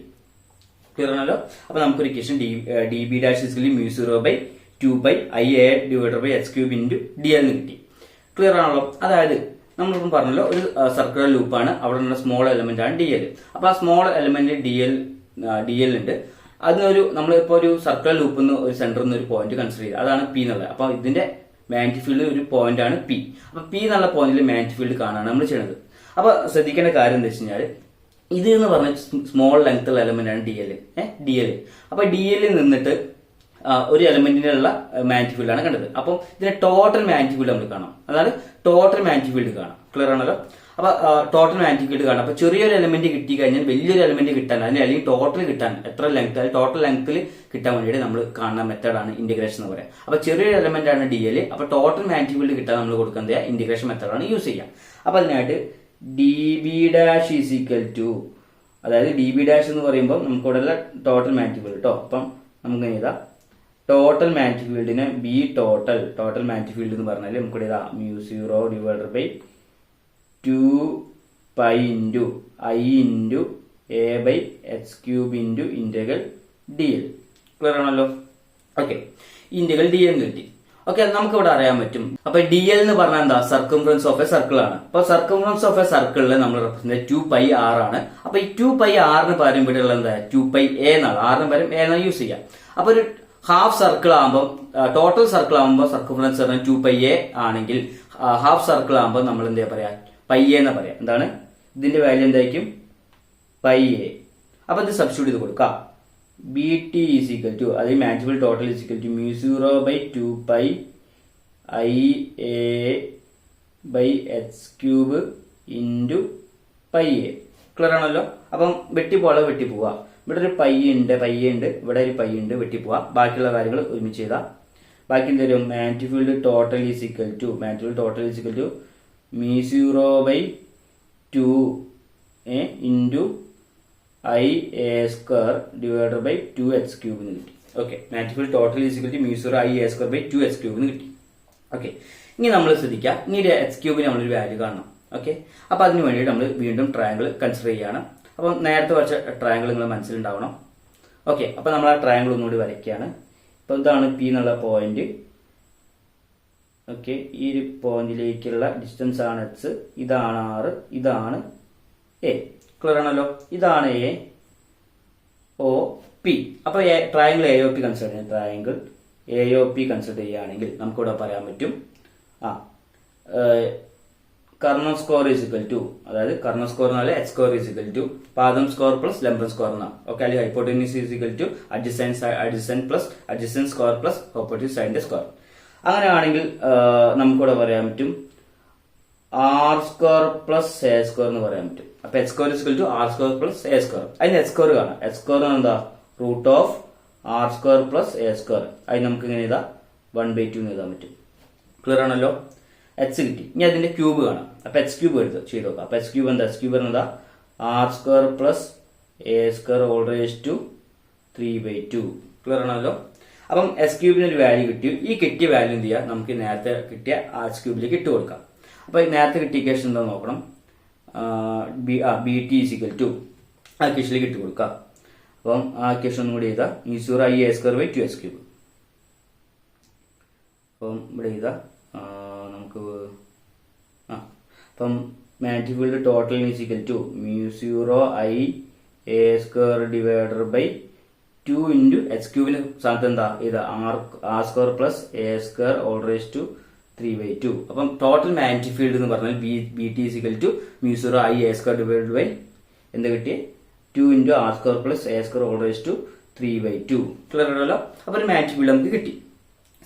Clear ആണല്ലോ. അപ്പൊ നമുക്കൊരു equation D B dash = μ0/2π IA divided by h³ into DL എന്ന് കിട്ടി. ക്ലിയർ ആണല്ലോ. അതായത് നമ്മളിപ്പം പറഞ്ഞല്ലോ, ഒരു സർക്കുലർ ലൂപ്പാണ്, അവിടെ ഉള്ള സ്മോൾ എലമെന്റ് ആണ് DL. അപ്പൊ ആ സ്മോൾ എലമെന്റ് DL ഉണ്ട്. അതിനൊരു നമ്മളിപ്പോ ഒരു സർക്കുലർ ലൂപ്പിൽ നിന്ന് ഒരു സെന്ററിൽ നിന്ന് ഒരു പോയിന്റ് കൺസിഡർ ചെയ്ത്, അതാണ് P എന്നുള്ളത്. അപ്പൊ ഇതിന്റെ മാഗ്നറ്റിക് ഫീൽഡ് ഒരു പോയിന്റ് ആണ് P. അപ്പൊ P എന്നുള്ള പോയിന്റിൽ മാഗ്നറ്റിക് ഫീൽഡ് കാണാനാണ് നമ്മൾ ചെയ്യുന്നത്. അപ്പൊ ശ്രദ്ധിക്കേണ്ട കാര്യം എന്താ വെച്ച് കഴിഞ്ഞാൽ, ഇത് എന്ന് പറഞ്ഞ സ്മോൾ ലെങ്ത് ഉള്ള എലമെന്റ് ആണ് DL. അപ്പൊ DL നിന്നിട്ട് ഒരു എലമെന്റിനുള്ള മാഗ്നറ്റിക് ഫീൽഡ് ആണ് കണ്ടത്. അപ്പം ഇതിന്റെ ടോട്ടൽ മാഗ്നറ്റിക് ഫീൽഡ് നമ്മൾ കാണാം. അതായത് ടോട്ടൽ മാഗ്നറ്റിക് ഫീൽഡ് കാണാം. ക്ലിയർ ആണല്ലോ. അപ്പൊ ടോട്ടൽ മാഗ്നറ്റിക് ഫീൽഡ് കാണാം. അപ്പൊ ചെറിയൊരു എലമെന്റ് കിട്ടി കഴിഞ്ഞാൽ വലിയൊരു എലമെന്റ് കിട്ടാൻ, അല്ലെങ്കിൽ ടോട്ടൽ കിട്ടാൻ, എത്ര ലെങ്ത്, ടോട്ടൽ ലെങ്ത്തിൽ കിട്ടാൻ വേണ്ടിയിട്ട് നമ്മൾ കാണുന്ന മെത്തേഡാണ് ഇന്റഗ്രേഷൻ എന്ന് പറയാം. അപ്പൊ ചെറിയൊരു എലമെന്റ് ആണ് DL. അപ്പൊ ടോട്ടൽ മാഗ്നറ്റിക് ഫീൽഡ് കിട്ടാൻ നമ്മൾ കൊടുക്കുന്നത് ഇന്റഗ്രേഷൻ മെത്തേഡാണ് യൂസ് ചെയ്യുക. അപ്പൊ അതിനായിട്ട് ഡി ബി ഡാഷ് = അതായത് ഡി ബി ഡാഷ് എന്ന് പറയുമ്പോൾ നമുക്ക് ഇവിടെ ടോട്ടൽ മാഗ്നറ്റിക് ഫീൽഡ് കേട്ടോ. അപ്പം നമുക്ക് എഴുതാം, ടോട്ടൽ മാഗ്നറ്റിക് ഫീൽഡിനെ ബി ടോട്ടൽ മാഗ്നറ്റിക് ഫീൽഡ് എന്ന് പറഞ്ഞാൽ നമുക്ക് ഇവിടെ μ0 divided by 2π into I into A by h³ into integral DL. Clear ആണല്ലോ. ഓക്കെ. ഇന്റഗ്രൽ DL കിട്ടി. ഓക്കെ. നമുക്ക് ഇവിടെ അറിയാൻ പറ്റും. അപ്പൊ DL എന്ന് പറഞ്ഞാൽ എന്താ, സർക്കംഫറൻസ് ഓഫ് എ സർക്കിൾ ആണ്. അപ്പൊ സർക്കംഫറൻസ് ഓഫ് എ സർക്കിളിൽ നമ്മൾ റെപ്രസെന്റ് 2πr ആണ്. അപ്പൊ ഈ 2πr പകരം ഇവിടെ ഉള്ള എന്താ, 2πa എന്നാണ്. ആറിന് പകരം A എന്നാണ് യൂസ് ചെയ്യാം. അപ്പൊ ഹാഫ് സർക്കിൾ ആകുമ്പോൾ ടോട്ടൽ സർക്കിൾ ആകുമ്പോൾ സർക്കംഫറൻസ് 2πa ആണെങ്കിൽ ഹാഫ് സർക്കിൾ ആകുമ്പോൾ നമ്മൾ എന്താ പറയാ πa എന്ന് പറയാം. എന്താണ് ഇതിന്റെ വാല്യൂ എന്തായിരിക്കും πa. അപ്പൊ ഇത് സബ്സ്റ്റിറ്റ്യൂട്ട് ചെയ്ത് കൊടുക്കാം. BT ഈസ് ഈക്വൽ ടു അത് maximal total is equal to μ0/2π IA/h³ into πa. Clear ആണല്ലോ. അപ്പം വെട്ടിപ്പോളെ വെട്ടിപ്പോവാ. ഇവിടെ ഒരു π ഉണ്ട്, ഇവിടെ ഒരു π ഉണ്ട്, വെട്ടിപ്പോവാ. ബാക്കിയുള്ള കാര്യങ്ങൾ ഒരുമിച്ച് ചെയ്താൽ ബാക്കി എന്തെങ്കിലും magnetic field total is equal to μ0/2 into IA² divided by 2h³ എന്ന് കിട്ടി. Okay, magnetic field total is equal to μ0/IA² 2h³ എന്ന് കിട്ടി. ഓക്കെ, ഇനി നമ്മൾ ശ്രദ്ധിക്കുക, ഇനി h³ നമ്മളൊരു വാല്യൂ കാണണം. ഓക്കെ, അപ്പൊ അതിന് വേണ്ടിയിട്ട് നമ്മൾ വീണ്ടും ട്രയാങ്കിൾ കൺസിഡർ ചെയ്യാണ്. അപ്പം നേരത്തെ വരച്ച ട്രയാങ്കിൾ നിങ്ങൾ മനസ്സിലുണ്ടാവണം. ഓക്കെ, അപ്പൊ നമ്മൾ ആ ട്രയാങ്കിൾ ഒന്നുകൂടി വരയ്ക്കുകയാണ്. ഇപ്പൊ ഇതാണ് P എന്നുള്ള പോയിന്റ്. ഓക്കെ, ഈ ഒരു പോയിന്റിലേക്കുള്ള ഡിസ്റ്റൻസ് ആണ് h, ഇതാണ് R, ഇതാണ് A. ക്ലിയർ ആണല്ലോ. ഇതാണ് AOP. അപ്പൊ ട്രയാങ്കിൾ AOP കൺസിഡർ ചെയ്യാം. ട്രയാങ്കിൾ AOP കൺസിഡർ ചെയ്യുകയാണെങ്കിൽ നമുക്കിവിടെ പറയാൻ പറ്റും കർണ സ്കോർ ഈസ് ഇക്വൽ ടു, അതായത് കർണ സ്കോർ എന്നാല് h² ഈസ് ഇക്വൽ ടു പാദം സ്കോർ പ്ലസ് ലംബം സ്കോർ എന്നാണ്. ഓക്കെ, അല്ലെങ്കിൽ hypotenuse is equal to adjacent plus adjacent square plus opposite സൈഡിന്റെ സ്കോർ. അങ്ങനെയാണെങ്കിൽ നമുക്കിവിടെ പറയാൻ പറ്റും r² പ്ലസ് a² എന്ന് പറയാൻ പറ്റും. അപ്പൊ h² is equal to r² plus a². അതിന് h² കാണാം. h² എന്താ root of r² plus a². അതിന് നമുക്ക് ഇങ്ങനെ എഴുതാം 1/2 എന്ന് എഴുതാൻ പറ്റും. ക്ലിയർ ആണല്ലോ. h കിട്ടി. ഇനി അതിന്റെ ക്യൂബ് കാണാം. അപ്പൊ h³ എടുത്ത് ചെയ്ത് നോക്കാം. അപ്പൊ h³ എന്താ, h³ എന്താ r² plus a² all raise to 3/2. Clear ആണല്ലോ. അപ്പം h³ ഒരു വാല്യൂ കിട്ടി. ഈ കിട്ടിയ വാല്യൂ എന്ത് ചെയ്യാം, നമുക്ക് നേരത്തെ കിട്ടിയ h³ ഇട്ട് കൊടുക്കാം. അപ്പൊ നേരത്തെ കിട്ടിയ ഇക്വേഷൻ എന്താ നോക്കണം. BT ഈസ് ഈക്വൽ ടു ആ ഇക്വേഷനിലേക്ക് ഇട്ട് കൊടുക്കാം. അപ്പം ആ ഇക്വേഷൻ ഒന്നും കൂടി ചെയ്താൽ μ0/IA² 2h³. അപ്പം ഇവിടെ ചെയ്താൽ നമുക്ക് അപ്പം magnetic field total is equal to μ0/IA² divided by 2 into h³ സ്ഥാനത്ത് എന്താ ഇത് r² plus a² all raise to 3/2. അപ്പം ടോട്ടൽ മാഗ്നറ്റിക് ഫീൽഡ് എന്ന് പറഞ്ഞാൽ BT is equal to μ0/IA² divided by എന്താ കിട്ടിയ 2 into r² plus a² all raise to 3/2. Clear ആണല്ലോ. അപ്പൊ ഒരു മാഗ്നറ്റിക് ഫീൽഡ് നമുക്ക് കിട്ടി.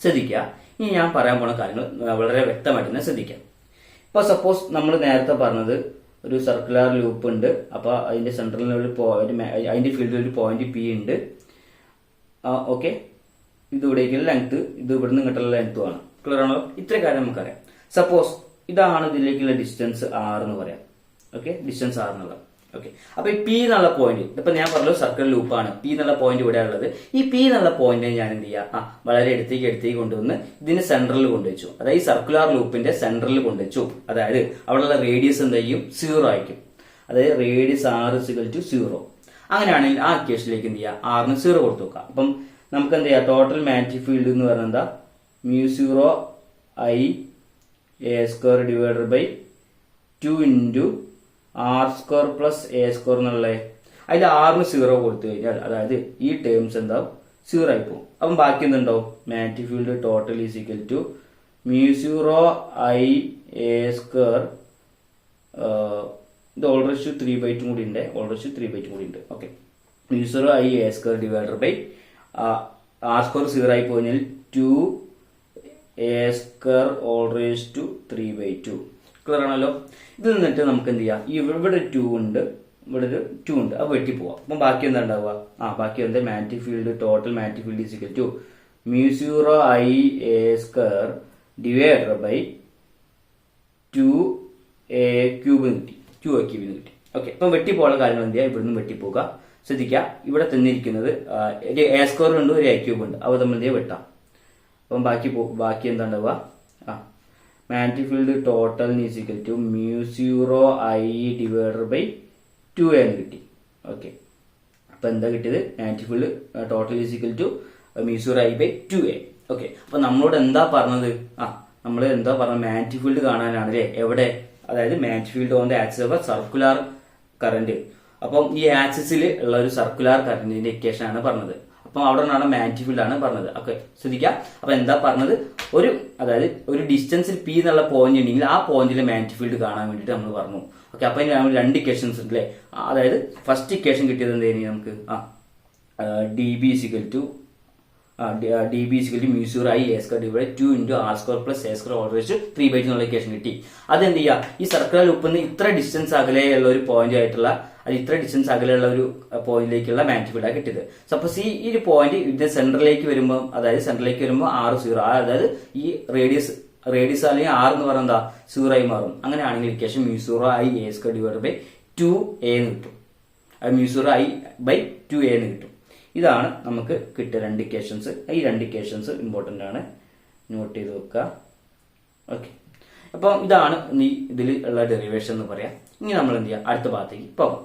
ശ്രദ്ധിക്കുക, ഇനി ഞാൻ പറയാൻ പോണ കാര്യങ്ങൾ വളരെ വ്യക്തമായിട്ട് തന്നെ ശ്രദ്ധിക്കാം. ഇപ്പൊ സപ്പോസ് നമ്മൾ നേരത്തെ പറഞ്ഞത് ഒരു സർക്കുലർ ലൂപ്പ് ഉണ്ട്. അപ്പൊ അതിന്റെ സെൻട്രലിൽ അതിന്റെ ഫീൽഡിൽ ഒരു പോയിന്റ് P ഉണ്ട്. ഓക്കെ, ഇത് ഇവിടേക്കുള്ള ലെങ്ത്, ഇത് ഇവിടുന്ന് ഇങ്ങോട്ടുള്ള ലെങ്ത്തും ആണ്. ക്ലിയർ ആണോ. ഇത്ര കാര്യം നമുക്കറിയാം. സപ്പോസ് ഇതാണ് ഇതിലേക്കുള്ള ഡിസ്റ്റൻസ് R എന്ന് പറയാം. ഓക്കെ, ഡിസ്റ്റൻസ് R എന്നുള്ള. ഓക്കെ, അപ്പൊ ഈ P എന്നുള്ള പോയിന്റ്, ഇപ്പൊ ഞാൻ പറഞ്ഞു സർക്കിൾ ലൂപ്പാണ്. P എന്നുള്ള പോയിന്റ് ഇവിടെ ഉള്ളത്. ഈ P എന്നുള്ള പോയിന്റ് ഞാൻ എന്ത് ചെയ്യാം, വളരെ എടുത്തേക്ക് കൊണ്ടുവന്ന് ഇതിന് സെൻട്രലിൽ കൊണ്ടുവച്ചു. അതായത് ഈ സർക്കുലർ ലൂപ്പിന്റെ സെൻട്രലിൽ കൊണ്ടുവച്ചു. അതായത് അവിടെയുള്ള റേഡിയസ് എന്ത് ചെയ്യും, 0 ആയിരിക്കും. അതായത് റേഡിയസ് R = 0. അങ്ങനെയാണെങ്കിൽ ആ ഇക്വേഷനിലേക്ക് എന്ത് ചെയ്യാം, R ന് 0 കൊടുത്തു നോക്കാം. അപ്പം നമുക്ക് എന്ത് ചെയ്യാം, ടോട്ടൽ മാഗ്നറ്റിക് ഫീൽഡ് എന്ന് പറയുന്നത് എന്താ μ0/IA² divided by 2 into r² plus a² എന്നുള്ള അതിൽ R ന് 0 കൊടുത്തു കഴിഞ്ഞാൽ അതായത് ഈ ടേംസ് എന്താവും 0 ആയി പോകും. അപ്പം ബാക്കി എന്തുണ്ടാവും, magnetic field total is equal to μ0/IA² ഇത് ഓൾ റേസ് ടു 3/2 കൂടി ഉണ്ട്. Okay, μ0/IA² divided by r² 0 ആയി പോയി 2a² all raise to 3/2. Clear ആണല്ലോ. ഇത് നിന്നിട്ട് നമുക്ക് എന്ത് ചെയ്യാം, ഇവിടെ 2 ഉണ്ട്, ഇവിടെ ഒരു 2 ഉണ്ട്. അപ്പൊ വെട്ടി പോവാം. അപ്പം ബാക്കി എന്താ ഉണ്ടാവുക, ബാക്കി എന്താ magnetic field total magnetic field is equal to μ0/IA² divided by 2a³ കിട്ടി. ഓക്കെ, അപ്പം വെട്ടിപ്പോകാനുള്ള കാര്യങ്ങൾ എന്ത് ചെയ്യാം, ഇവിടുന്ന് വെട്ടിപ്പോവുക. ശ്രദ്ധിക്കുക, ഇവിടെ തന്നിരിക്കുന്നത് ഒരു a² ഉണ്ട്, ഒരു a³ ഉണ്ട്. അവ തമ്മിൽ എന്ത് ചെയ്യാം, വെട്ടാം. അപ്പം ബാക്കി എന്താ ഉണ്ടാവുക, magnetic field total is equal to μ0I divided by 2a എന്ന് കിട്ടി. ഓക്കെ, അപ്പൊ എന്താ കിട്ടിയത്, magnetic field total is equal to μ0I by 2a. Okay, അപ്പൊ നമ്മളോട് എന്താ പറഞ്ഞത്, നമ്മൾ എന്താ പറഞ്ഞത്, മാഗ്നറ്റിക് ഫീൽഡ് കാണാനാണ് അല്ലേ. എവിടെ, അതായത് magnetic field on the axis of circular current. അപ്പം ഈ ആക്സിസിൽ ഉള്ള ഒരു സർക്കുലർ കറന്റിന്റെ ഇക്വേഷൻ ആണ് പറഞ്ഞത്. അപ്പം അവിടെ നിന്നാണ് മാഗ്നറ്റിക് ഫീൽഡ് ആണ് പറഞ്ഞത്. ഓക്കെ, ശ്രദ്ധിക്കുക. അപ്പൊ എന്താ പറഞ്ഞത്, അതായത് ഒരു ഡിസ്റ്റൻസിൽ പി എന്നുള്ള പോയിന്റ് ഉണ്ടെങ്കിൽ ആ പോയിന്റിലെ മാഗ്നറ്റിക് ഫീൽഡ് കാണാൻ വേണ്ടിയിട്ട് നമ്മൾ പറഞ്ഞു. ഓക്കെ, അപ്പൊ അതിന് രണ്ട് ഇക്വേഷൻസ് ഉണ്ട് അല്ലേ. അതായത് ഫസ്റ്റ് ഇക്വേഷൻ കിട്ടിയത് എന്തായിരുന്നു നമുക്ക്, D B is equal to mu 0 I a square divided 2 into r square plus a square all raised to 3/2 എന്നുള്ള ഇക്വേഷൻ കിട്ടി. അതെന്ത് ചെയ്യുക, ഈ സർക്കുലർ ലൂപ്പിൽ നിന്ന് ഇത്ര ഡിസ്റ്റൻസ് അകലെയുള്ള ഒരു പോയിന്റ് ആയിട്ടുള്ള, അത് ഇത്ര ഡിസ്റ്റൻസ് അകലെയുള്ള ഒരു പോയിന്റിലേക്കുള്ള മാഗ്നറ്റിക് ഫീൽഡാണ് കിട്ടിയത്. സപ്പോസ് ഈ ഒരു പോയിന്റ് ഇതിന്റെ സെന്ററിലേക്ക് വരുമ്പോൾ, r0, അതായത് ഈ റേഡിയസ് അല്ലെങ്കിൽ r എന്ന് പറയുന്നത് എന്താ 0 ആയി മാറും. അങ്ങനെയാണെങ്കിൽ equation mu 0 I a square divided by 2a എന്ന് കിട്ടും. mu 0 I by 2a എന്ന് കിട്ടും. ഇതാണ് നമുക്ക് കിട്ടിയ രണ്ട് ഇക്വേഷൻസ്. ഈ രണ്ട് ഇക്വേഷൻസ് ഇമ്പോർട്ടൻ്റ് ആണ്, നോട്ട് ചെയ്ത് വെക്കുക. ഓക്കെ, അപ്പം ഇതാണ് ഇതിൽ ഉള്ള ഡെറിവേഷൻ എന്ന് പറയാം. ഇനി നമ്മൾ എന്ത് ചെയ്യാം, അടുത്ത ഭാഗത്തേക്ക് പോകാം.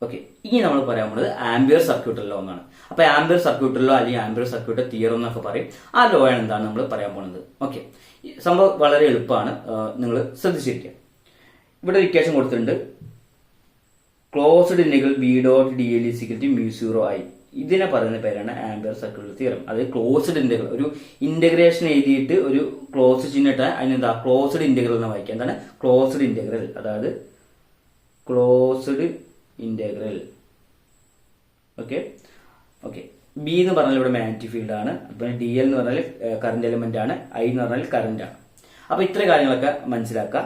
ഓക്കെ, ഇനി നമ്മൾ പറയാൻ പോകുന്നത് ആംപിയർ സർക്യൂട്ടൽ ലോ എന്നാണ്. അപ്പൊ ആംപിയർ സർക്യൂട്ടൽ ലോ അല്ലെങ്കിൽ ആംപിയർ സർക്യൂട്ടൽ തിയറം എന്നൊക്കെ പറയും. ആ ലോ ആണ് എന്താണ് നമ്മൾ പറയാൻ പോകുന്നത്. ഓക്കെ, സംഭവം വളരെ എളുപ്പമാണ്, നിങ്ങൾ ശ്രദ്ധിച്ചിരിക്കുക. ഇവിടെ ഒരു ഇക്വേഷൻ കൊടുത്തിട്ടുണ്ട്, closed integral B dot D L is equal to mu 0 I. ഇതിനെ പറയുന്ന പേരാണ് ആംപിയർ സർക്യൂട്ടൽ തിയറം. അതായത് ക്ലോസ്ഡ് ഇന്റഗ്രൽ, ഒരു ഇന്റഗ്രേഷൻ എഴുതിയിട്ട് ഒരു ക്ലോസ് ചിഹ്നിട്ട് അതിനെന്താ ക്ലോസ്ഡ് ഇന്റഗ്രൽ എന്ന് വായിക്കുക. എന്താണ് ക്ലോസ്ഡ് ഇന്റഗ്രൽ, അതായത് ക്ലോസ്ഡ് ഇന്റഗ്രൽ. ഓക്കെ, ബി എന്ന് പറഞ്ഞാൽ ഇവിടെ മാഗ്നറ്റിക് ഫീൽഡ് ആണ്. അപ്പൊ ഡി എൽ എന്ന് പറഞ്ഞാൽ കറന്റ് എലിമെന്റ് ആണ്, ഐ എന്ന് പറഞ്ഞാൽ കറന്റ് ആണ്. അപ്പൊ ഇത്ര കാര്യങ്ങളൊക്കെ മനസ്സിലാക്കുക.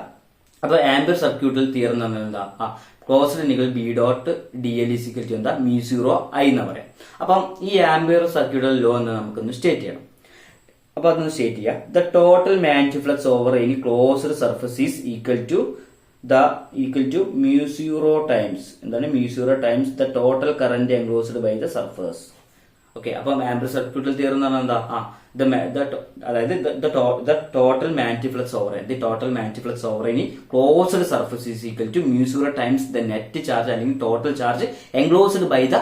അപ്പൊ ആംപിയർ സർക്യൂട്ടൽ തിയറം എന്ന് പറഞ്ഞാൽ എന്താ, closed integral B dot D L is equal to എന്താ mu 0 I എന്ന് പറയാം. അപ്പം ഈ ആംപിയർ സർക്യൂട്ടൽ ലോ എന്ന് നമുക്കൊന്ന് സ്റ്റേറ്റ് ചെയ്യണം. അപ്പൊ അതൊന്ന് സ്റ്റേറ്റ് ചെയ്യാം. The total magnetic flux over any closed surface is equal to mu 0 times എന്താണ് mu 0 times the total current enclosed by the surface. Okay, അപ്പം ആംപിയർ സർക്യൂട്ടൽ തിയറം എന്ന് പറഞ്ഞാൽ എന്താ, അതായത് the total magnetic flux over any closed surface is equal to mu 0 times the net charge അല്ലെങ്കിൽ total charge enclosed by the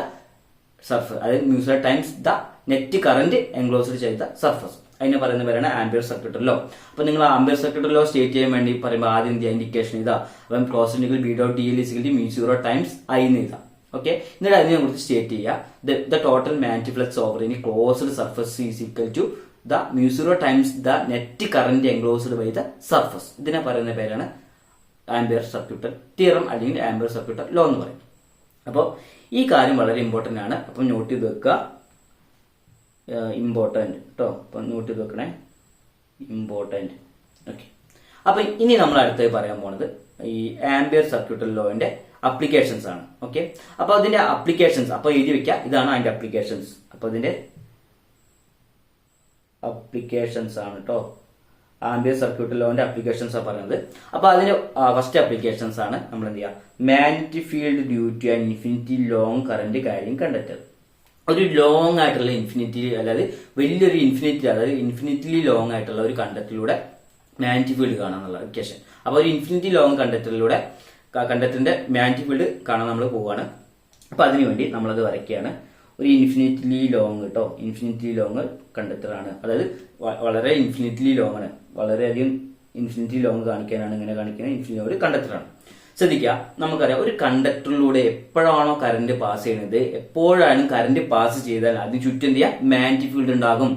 surface. അതായത് mu 0 times the net current enclosed ചെയ്ത surface. അതിനെ പറയുന്ന പേരാണ് ആംപിയർ സർക്യൂട്ടൽ ലോ. അപ്പൊ നിങ്ങൾ ampere circuital law state ചെയ്യാൻ വേണ്ടി പറയുമ്പോൾ ആദ്യം ഇൻഡിക്കേഷൻ ഇതാ, അപ്പം closed integral B dot D L is equal to mu 0 times I എന്ന് ഇതാ. ഓക്കെ, എന്നിട്ട് അതിനെ കുറിച്ച് സ്റ്റേറ്റ് ചെയ്യുക, the total magnetic flux over any closed surface is equal to the mu 0 times the net current enclosed by the surface. ഇതിനെ പറയുന്ന പേരാണ് Ampere circuital theorem അല്ലെങ്കിൽ ആംപിയർ സർക്യൂട്ടൽ ലോ എന്ന് പറയും. അപ്പോൾ ഈ കാര്യം വളരെ ഇമ്പോർട്ടന്റ് ആണ്. അപ്പം നോട്ട് ചെയ്ത് വെക്കുക, ഇമ്പോർട്ടന്റ് കേട്ടോ. അപ്പം നോട്ട് ചെയ്ത് വെക്കണേ, ഇമ്പോർട്ടന്റ്. ഓക്കെ, അപ്പൊ ഇനി നമ്മൾ അടുത്തായി പറയാൻ പോണത് ഈ ആംപിയർ സർക്യൂട്ടൽ ലോന്റെ അപ്ലിക്കേഷൻസ് ആണ്. ഓക്കെ, അപ്പൊ അതിന്റെ അപ്ലിക്കേഷൻസ് അപ്പൊ എഴുതി വെക്കുക, ഇതാണ് അതിന്റെ അപ്ലിക്കേഷൻസ്. അപ്പൊ അതിന്റെ അപ്ലിക്കേഷൻസ് ആണ് കേട്ടോ, ആംപിയർ സർക്യൂട്ടൽ ലോന്റെ അപ്ലിക്കേഷൻസ് ആണ് പറയുന്നത്. അപ്പൊ അതിന്റെ ഫസ്റ്റ് അപ്ലിക്കേഷൻസ് ആണ് നമ്മൾ എന്ത് ചെയ്യുക, magnetic field due to an infinity long current carrying conductor. ഒരു ലോങ് ആയിട്ടുള്ള ഇൻഫിനിറ്റി, അതായത് വലിയൊരു ഇൻഫിനിറ്റി, അതായത് ഇൻഫിനിറ്റ്ലി ലോങ് ആയിട്ടുള്ള ഒരു കണ്ടക്ടറിലൂടെ മാഗ്നറ്റിക് ഫീൽഡ് കാണാന്നുള്ള ഇക്വേഷൻ. അപ്പൊ ഒരു ഇൻഫിനിറ്റി ലോങ് കണ്ടക്ടറിലൂടെ കണ്ടക്ടറിന്റെ മാഗ്നറ്റിക് ഫീൽഡ് കാണാൻ നമ്മൾ പോവാണ്. അപ്പൊ അതിനുവേണ്ടി നമ്മളത് വരയ്ക്കുകയാണ്. ഒരു ഇൻഫിനിറ്റ്ലി ലോങ് കേട്ടോ, ഇൻഫിനിറ്റ്ലി ലോങ് കണ്ടക്ടർ ആണ്. അതായത് വളരെ ഇൻഫിനിറ്റ്ലി ലോങ് ആണ്, വളരെയധികം ഇൻഫിനിറ്റി ലോങ് കാണിക്കാനാണ് ഇങ്ങനെ കാണിക്കുന്ന ഇൻഫിനിറ്റി ഒരു കണ്ടക്ടറാണ്. ശ്രദ്ധിക്കുക, നമുക്കറിയാം ഒരു കണ്ടക്ടറിലൂടെ എപ്പോഴാണോ കറന്റ് പാസ് ചെയ്യുന്നത്, എപ്പോഴാണ് കറന്റ് പാസ് ചെയ്താൽ അതിന് ചുറ്റും എന്ത് ചെയ്യുക, മാഗ്നറ്റിക് ഫീൽഡ് ഉണ്ടാകും.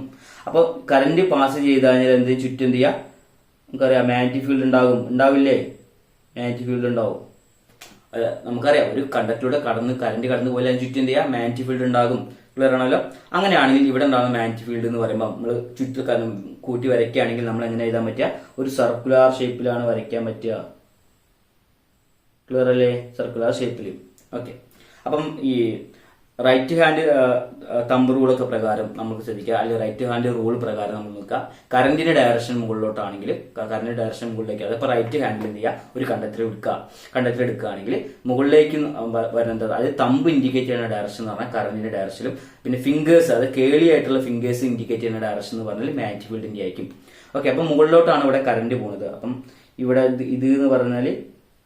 അപ്പൊ കറന്റ് പാസ് ചെയ്താൽ എന്ത് ചുറ്റും എന്ത് ചെയ്യുക, നമുക്കറിയാം മാഗ്നറ്റിക് ഫീൽഡ് ഉണ്ടാവില്ലേ, മാഗ്നറ്റിക് ഫീൽഡ് ഉണ്ടാവും. നമുക്കറിയാം ഒരു കണ്ടക്ടറിലൂടെ കറന്റ് കടന്നു പോയാൽ അതിന് ചുറ്റും എന്ത് ചെയ്യുക, മാഗ്നറ്റിക് ഫീൽഡ് ഉണ്ടാകും. ക്ലിയർ ആണല്ലോ. അങ്ങനെയാണെങ്കിൽ ഇവിടെ ഉണ്ടാകുന്ന മാഗ്നറ്റിക് ഫീൽഡ് എന്ന് പറയുമ്പോൾ നമ്മൾ ചുറ്റും കൂട്ടി വരയ്ക്കുകയാണെങ്കിൽ നമ്മൾ എങ്ങനെ എഴുതാൻ പറ്റുക, ഒരു സർക്കുലർ ഷേപ്പിലാണ് വരയ്ക്കാൻ പറ്റുക. ക്ലിയർ അല്ലേ, സർക്കുലർ ഷേപ്പിൽ. ഓക്കെ, അപ്പം ഈ റൈറ്റ് ഹാൻഡ് തമ്പ് റൂളൊക്കെ പ്രകാരം നമുക്ക് ശ്രദ്ധിക്കുക, അല്ലെങ്കിൽ റൈറ്റ് ഹാൻഡ് റൂൾ പ്രകാരം നമ്മൾ നോക്കുക, കറന്റിന്റെ ഡയറക്ഷൻ മുകളിലോട്ടാണെങ്കിൽ കറന്റിന്റെ ഡയറക്ഷൻ മുകളിലേക്ക്, അതിപ്പോൾ റൈറ്റ് ഹാൻഡിൽ എന്ത് ചെയ്യുക, ഒരു കണ്ടക്ടർ എടുക്കുകയാണെങ്കിൽ മുകളിലേക്ക് വരുന്നത്, അത് തമ്പ് ഇൻഡിക്കേറ്റ് ചെയ്യുന്ന ഡയറക്ഷൻ എന്ന് പറഞ്ഞാൽ കറന്റിന്റെ ഡയറക്ഷനും, പിന്നെ ഫിംഗേഴ്സ്, അത് കേളി ആയിട്ടുള്ള ഫിംഗേഴ്സ് ഇൻഡിക്കേറ്റ് ചെയ്യുന്ന ഡയറക്ഷൻ എന്ന് പറഞ്ഞാൽ മാഗ്നറ്റിക് ഫീൽഡിന്റെ ആയിരിക്കും. ഓക്കെ, അപ്പം മുകളിലോട്ടാണ് ഇവിടെ കറന്റ് പോകുന്നത്. അപ്പം ഇവിടെ ഇത് എന്ന് പറഞ്ഞാൽ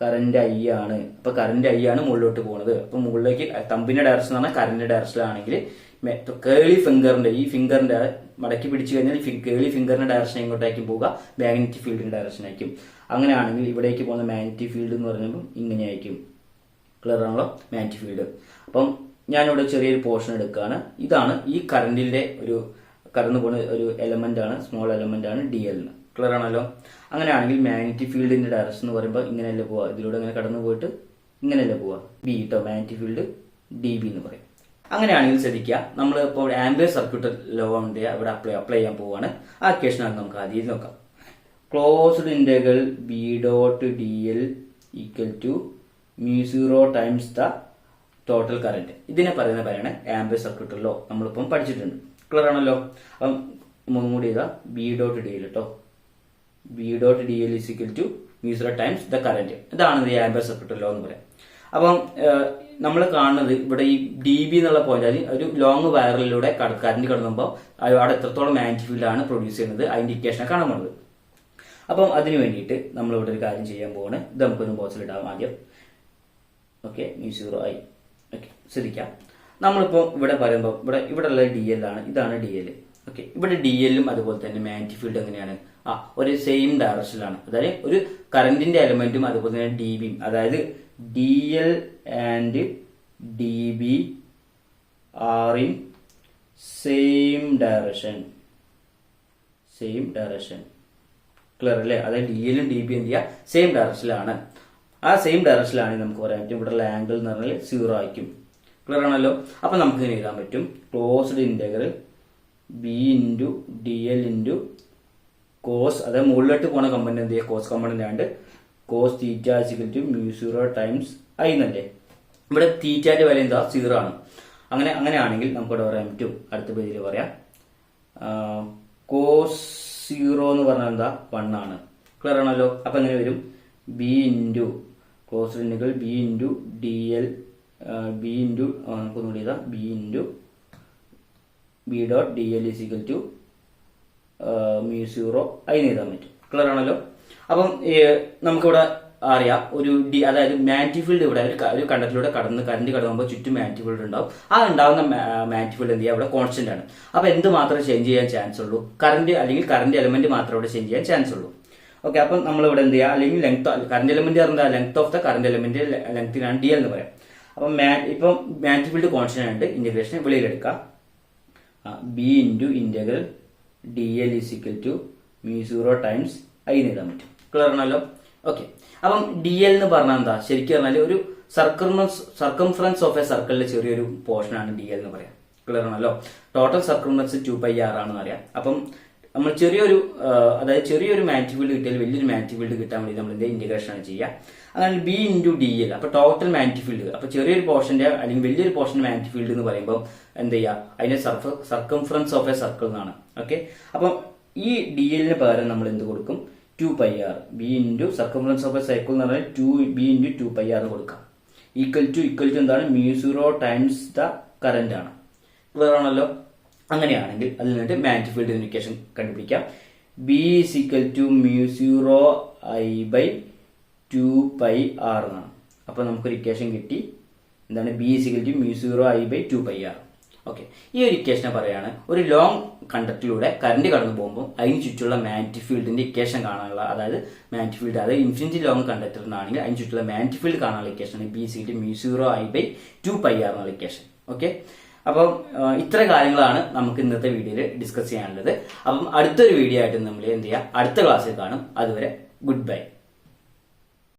കറന്റ് ഐ ആണ്. അപ്പൊ കറന്റ് ഐ ആണ് മുകളിലോട്ട് പോകുന്നത്. അപ്പൊ മുകളിലേക്ക് തമ്പിന്റെ ഡയറക്ഷൻ എന്ന് പറഞ്ഞാൽ കറന്റ് ഡയറക്ഷനിലാണെങ്കിൽ കേളി ഫിംഗറിന്റെ, ഈ ഫിംഗറിന്റെ മടക്കി പിടിച്ചു കഴിഞ്ഞാൽ കേളി ഫിംഗറിന്റെ ഡയറക്ഷൻ എങ്ങോട്ടായിരിക്കും പോവുക, മാഗ്നറ്റിക് ഫീൽഡിന്റെ ഡയറക്ഷൻ ആയിരിക്കും. അങ്ങനെയാണെങ്കിൽ ഇവിടേക്ക് പോകുന്ന മാഗ്നറ്റിക് ഫീൽഡ് എന്ന് പറയുമ്പോൾ ഇങ്ങനെയായിരിക്കും. ക്ലിയർ ആണല്ലോ, മാഗ്നറ്റിക് ഫീൽഡ്. അപ്പം ഞാനിവിടെ ചെറിയൊരു പോർഷൻ എടുക്കുകയാണ്. ഇതാണ് ഈ കറണ്ടിന്റെ ഒരു കടന്നു പോകുന്ന ഒരു എലമെന്റ് ആണ്, സ്മോൾ എലമെന്റ് ആണ് ഡി എൽ. ക്ലിയർ ആണല്ലോ? അങ്ങനെയാണെങ്കിൽ മാഗ്നറ്റിക് ഫീൽഡിന്റെ ഡയറക്ഷൻ എന്ന് പറയുമ്പോൾ ഇങ്ങനെയല്ലേ പോവാ, ഇതിലൂടെ ഇങ്ങനെ കടന്നു പോയിട്ട് ഇങ്ങനെയല്ലേ പോവാ, ബി കേട്ടോ, മാഗ്നറ്റിക് ഫീൽഡ് ഡി ബി എന്ന് പറയും. അങ്ങനെയാണെങ്കിൽ ശ്രദ്ധിക്കുക, നമ്മൾ ഇപ്പോൾ ആംപിയർ സർക്യൂട്ട് ലോ ഉണ്ട് ഇവിടെ അപ്ലൈ ചെയ്യാൻ പോവാണ്. ആ ഇക്വേഷനാണ് നമുക്ക് ആദ്യം നോക്കാം. Closed integral B dot D L equal to μ0 times the total current. ഇതിനെ പറയുന്ന പേരാണ് ആംപിയർ സർക്യൂട്ട് ലോ. നമ്മളിപ്പം പഠിച്ചിട്ടുണ്ട്. ക്ലിയർ ആണല്ലോ? അപ്പം ഒന്നും കൂടി ചെയ്താൽ ബി ഡോട്ട് ഡി എൽ കേട്ടോ, B dot D L is equal to μ0 times the current. ഇതാണ് ഈ ആംപിയർ സർക്യൂട്ട് ലോ എന്ന് പറയാം. അപ്പം നമ്മൾ കാണുന്നത് ഇവിടെ ഈ ഡി ബി എന്നുള്ള പോയിന്റ്, അത് ഒരു ലോങ് വയറിലൂടെ കറന്റ് കടന്നുമ്പോൾ അവിടെ എത്രത്തോളം മാഗ്നറ്റിക് ഫീൽഡ് ആണ് പ്രൊഡ്യൂസ് ചെയ്യുന്നത്, അതിന്റെ ഇക്വേഷനെ കാണാൻ പോകുന്നത്. അപ്പം അതിന് വേണ്ടിയിട്ട് നമ്മൾ ഇവിടെ ഒരു കാര്യം ചെയ്യാൻ പോവാണ്. ഇത് നമുക്കൊരു ബോക്സിൽ ഇടാം ആദ്യം. Okay, μ0 i. ഓക്കെ, ശ്രദ്ധിക്കാം. നമ്മളിപ്പോൾ ഇവിടെ പറയുമ്പോൾ ഇവിടെ ഉള്ള ഡി എൽ ആണ്, ഇതാണ് ഡി എൽ. ഓക്കെ, ഇവിടെ ഡി എല്ലും അതുപോലെ തന്നെ മാഗ്നറ്റിക് ഫീൽഡ് എങ്ങനെയാണ്, ഒരു സെയിം ഡയറക്ഷനിലാണ്. അതായത് ഒരു കറന്റിന്റെ എലമെന്റും അതുപോലെ തന്നെ ഡി ബിയും, അതായത് D L and D B are in same direction. Clear അല്ലേ? അതായത് ഡി എല്ലും ഡി ബി എന്ത് ചെയ്യുക, സെയിം ഡയറക്ഷനിലാണ്. ആ സെയിം ഡയറക്ഷനിലാണെങ്കിൽ നമുക്ക് പറയാൻ പറ്റും ഇവിടെയുള്ള ആംഗിൾ എന്ന് പറഞ്ഞാൽ 0 ആയിരിക്കും. ക്ലിയർ ആണല്ലോ? അപ്പൊ നമുക്ക് ഇങ്ങനെ എഴുതാൻ പറ്റും, closed integral B into D L into cos, അതായത് മുകളിലോട്ട് പോണ കമ്പനി എന്ത് ചെയ്യുക, cos component and cos theta equal to μ0 times I എന്നല്ലേ. ഇവിടെ തീറ്റയുടെ വില എന്താ, 0 ആണ്. അങ്ങനെയാണെങ്കിൽ നമുക്ക് ഇവിടെ പറയാൻ പറ്റും, അടുത്ത പേജിൽ പറയാം, കോസ് 0 എന്ന് പറഞ്ഞാൽ എന്താ, 1 ആണ്. ക്ലിയർ ആണല്ലോ? അപ്പൊ എങ്ങനെ വരും, B into closed integral B into D L B into നമുക്കൊന്നുകൂടി ചെയ്താൽ B into B dot D L is equal to μ0 i എഴുതാൻ പറ്റും. ക്ലിയർ ആണല്ലോ? അപ്പം നമുക്കിവിടെ അറിയാം ഒരു ഡി, അതായത് മാഗ്നറ്റിക് ഫീൽഡ് ഇവിടെ ഒരു കണ്ടത്തിലൂടെ കറന്റ് കടന്നുമ്പോൾ ചുറ്റും മാഗ്നറ്റിക് ഫീൽഡ് ഉണ്ടാവും. ആ ഉണ്ടാവുന്ന മാഗ്നറ്റിക് ഫീൽഡ് എന്ത് ചെയ്യുക, ഇവിടെ കോൺസ്റ്റന്റ് ആണ്. അപ്പൊ എന്ത് മാത്രമേ ചേഞ്ച് ചെയ്യാൻ ചാൻസ് ഉള്ളൂ, കറന്റ് അല്ലെങ്കിൽ കറന്റ് എലമെന്റ് മാത്രമേ ഇവിടെ ചേഞ്ച് ചെയ്യാൻ ചാൻസ് ഉള്ളൂ. ഓക്കെ, അപ്പം നമ്മൾ ഇവിടെ എന്ത് ചെയ്യുക, അല്ലെങ്കിൽ ലെങ്ത് കറന്റ് എലമെന്റ് പറഞ്ഞാൽ length of the current element ലെങ്ത്തിനാണ് ഡി എൽ എന്ന് പറയാം. അപ്പം ഇപ്പം മാഗ്നറ്റിക് ഫീൽഡ് കോൺസ്റ്റന്റ് ആയിട്ട് ഇന്റഗ്രേഷൻ വെളിയിലെടുക്കാം. B into integral D L is equal to μ0 times I എന്ന് എഴുതാൻ പറ്റും. ക്ലിയർ ആണല്ലോ? ഓക്കെ, അപ്പം ഡി എൽ എന്ന് പറഞ്ഞാൽ എന്താ, ശരിക്കും പറഞ്ഞാൽ ഒരു സർക്കംഫറൻസ് ഓഫ് എ സർക്കിളിലെ ചെറിയൊരു പോർഷൻ ആണ് ഡി എൽ എന്ന് പറയാം. ക്ലിയർ ആണല്ലോ? ടോട്ടൽ സർക്കംഫറൻസ് 2πr ആണെന്ന് അറിയാം. അപ്പം നമ്മൾ അതായത് ചെറിയൊരു മാഗ്നറ്റിക് ഫീൽഡ് കിട്ടിയാൽ വലിയൊരു മാഗ്നറ്റിക് ഫീൽഡ് കിട്ടാൻ വേണ്ടി നമ്മൾ എന്ത് ഇന്റഗ്രേഷൻ ആണ് ചെയ്യുക. അങ്ങനെ ബി ഇൻറ്റു ഡി എൽ, അപ്പൊ ടോട്ടൽ മാഗ്നറ്റിക് ഫീൽഡ്, അപ്പൊ ചെറിയൊരു പോർഷന്റെ അല്ലെങ്കിൽ വലിയൊരു പോർഷന്റെ മാഗ്നറ്റിക് ഫീൽഡ് എന്ന് പറയുമ്പോൾ എന്ത് ചെയ്യുക, അതിന്റെ സർക്കംഫറൻസ് ഓഫ് എ സർക്കിൾ എന്നാണ്. ഓക്കെ, അപ്പം ഈ ഡി എല്ലിന് പകരം നമ്മൾ എന്ത് കൊടുക്കും, 2πr, B into circumference of A circle എന്ന് പറഞ്ഞാൽ 2b ഇൻറ്റു 2πr കൊടുക്കാം. ഈക്വൽ ടു എന്താണ്, μ0 ടൈംസ് ദ കറന്റ് ആണ്. ക്ലിയർ ആണല്ലോ? അങ്ങനെയാണെങ്കിൽ അതിൽ നിന്നിട്ട് മാഗ്നറ്റിക് ഫീൽഡ് ഇക്വേഷൻ കണ്ടുപിടിക്കാം. B is equal to μ0 i by 2πr എന്നാണ്. അപ്പൊ നമുക്കൊരു ഇക്വേഷൻ കിട്ടി, എന്താണ്, B is equal to μ0 i by 2πr. Okay, ഈ ഒരു ഇക്വേഷനെ പറയാണ് ഒരു ലോങ് കണ്ടക്റ്റിലൂടെ കറന്റ് കടന്നു പോകുമ്പോൾ അതിന് ചുറ്റുള്ള മാഗ്നറ്റിക് ഫീൽഡിന്റെ ഇക്വേഷൻ കാണാനുള്ള, അതായത് മാഗ്നറ്റിക് ഫീൽഡ്, അതായത് ഇൻഫിനിറ്റി ലോങ് കണ്ടക്ടറിനാണെങ്കിൽ അതിന് ചുറ്റുള്ള മാഗ്നറ്റിക് ഫീൽഡ് കാണാനുള്ള equation B is equal to μ0 i by 2πr എന്നുള്ള ഇക്വേഷൻ. ഓക്കെ, അപ്പം ഇത്ര കാര്യങ്ങളാണ് നമുക്ക് ഇന്നത്തെ വീഡിയോയിൽ ഡിസ്കസ് ചെയ്യാനുള്ളത്. അപ്പം അടുത്തൊരു വീഡിയോ ആയിട്ട് നമ്മൾ എന്ത് ചെയ്യുക, അടുത്ത ക്ലാസ്സിൽ കാണും. അതുവരെ ഗുഡ് ബൈ.